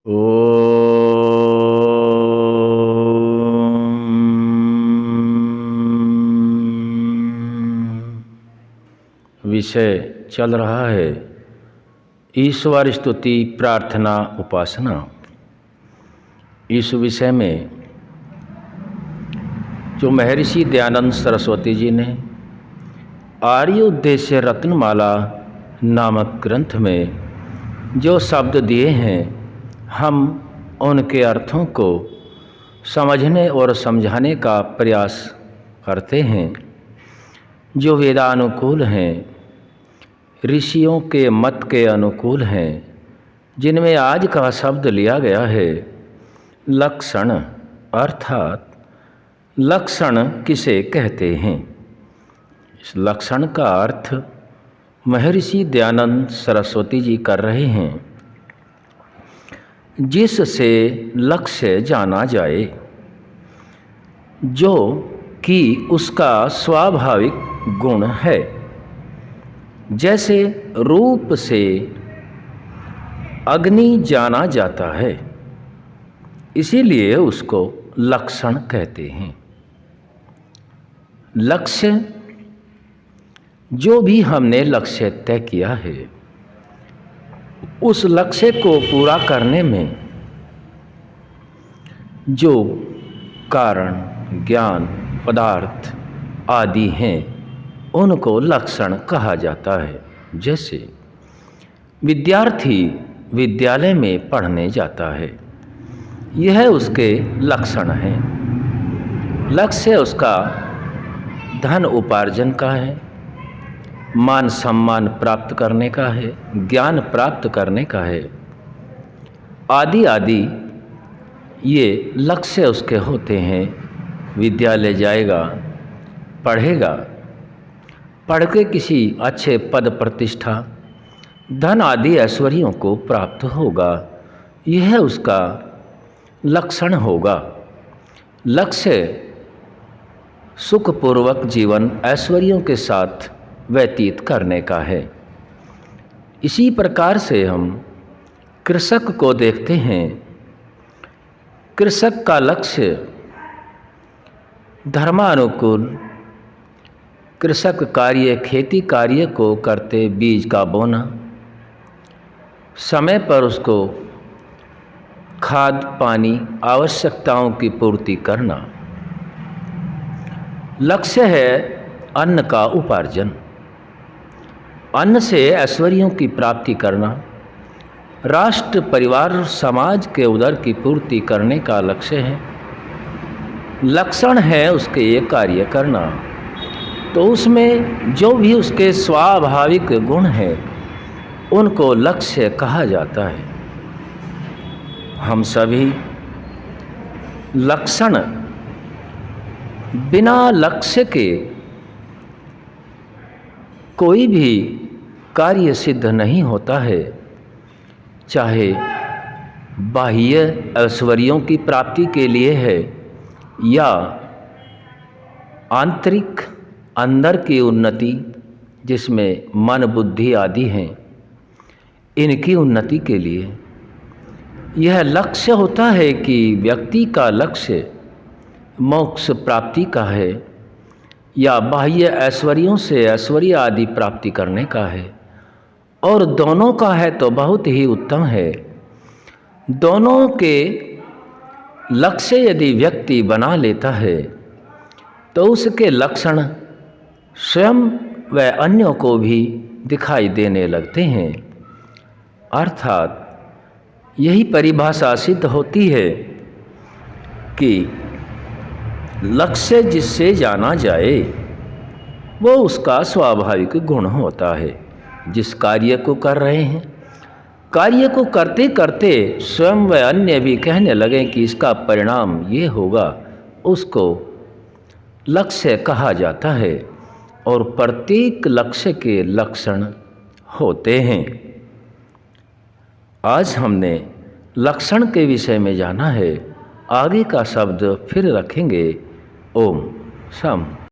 विषय चल रहा है ईश्वर स्तुति प्रार्थना उपासना। इस विषय में जो महर्षि दयानंद सरस्वती जी ने आर्य उद्देश्य रत्नमाला नामक ग्रंथ में जो शब्द दिए हैं, हम उनके अर्थों को समझने और समझाने का प्रयास करते हैं, जो वेदानुकूल हैं, ऋषियों के मत के अनुकूल हैं, जिनमें आज का शब्द लिया गया है लक्षण। अर्थात लक्षण किसे कहते हैं? इस लक्षण का अर्थ महर्षि दयानंद सरस्वती जी कर रहे हैं, जिससे लक्ष्य जाना जाए, जो कि उसका स्वाभाविक गुण है। जैसे रूप से अग्नि जाना जाता है, इसीलिए उसको लक्षण कहते हैं। लक्ष्य, जो भी हमने लक्ष्य तय किया है, उस लक्ष्य को पूरा करने में जो कारण, ज्ञान, पदार्थ आदि हैं, उनको लक्षण कहा जाता है। जैसे विद्यार्थी विद्यालय में पढ़ने जाता है, यह उसके लक्षण हैं। लक्ष्य उसका धन उपार्जन का है, मान सम्मान प्राप्त करने का है, ज्ञान प्राप्त करने का है, आदि आदि ये लक्ष्य उसके होते हैं। विद्यालय जाएगा, पढ़ेगा, पढ़ के किसी अच्छे पद प्रतिष्ठा, धन आदि ऐश्वर्यों को प्राप्त होगा, यह उसका लक्षण होगा। लक्ष्य सुखपूर्वक जीवन ऐश्वर्यों के साथ व्यतीत करने का है। इसी प्रकार से हम कृषक को देखते हैं। कृषक का लक्ष्य धर्मानुकूल कृषक कार्य, खेती कार्य को करते, बीज का बोना, समय पर उसको खाद पानी आवश्यकताओं की पूर्ति करना। लक्ष्य है अन्न का उपार्जन, अन्न से ऐश्वर्यों की प्राप्ति करना, राष्ट्र परिवार और समाज के उदर की पूर्ति करने का लक्ष्य है। लक्षण है उसके ये कार्य करना, तो उसमें जो भी उसके स्वाभाविक गुण हैं, उनको लक्ष्य कहा जाता है। हम सभी लक्षण, बिना लक्ष्य के कोई भी कार्य सिद्ध नहीं होता है। चाहे बाह्य ऐश्वर्यों की प्राप्ति के लिए है, या आंतरिक अंदर की उन्नति, जिसमें मन बुद्धि आदि हैं, इनकी उन्नति के लिए यह लक्ष्य होता है कि व्यक्ति का लक्ष्य मोक्ष प्राप्ति का है, या बाह्य ऐश्वर्यों से ऐश्वर्य आदि प्राप्ति करने का है। और दोनों का है तो बहुत ही उत्तम है। दोनों के लक्ष्य यदि व्यक्ति बना लेता है, तो उसके लक्षण स्वयं व अन्यों को भी दिखाई देने लगते हैं। अर्थात यही परिभाषा सिद्ध होती है कि लक्ष्य जिससे जाना जाए, वो उसका स्वाभाविक गुण होता है। जिस कार्य को कर रहे हैं, कार्य को करते करते स्वयं व अन्य भी कहने लगे कि इसका परिणाम ये होगा, उसको लक्ष्य कहा जाता है। और प्रत्येक लक्ष्य के लक्षण होते हैं। आज हमने लक्षण के विषय में जाना है। आगे का शब्द फिर रखेंगे। ओम शम।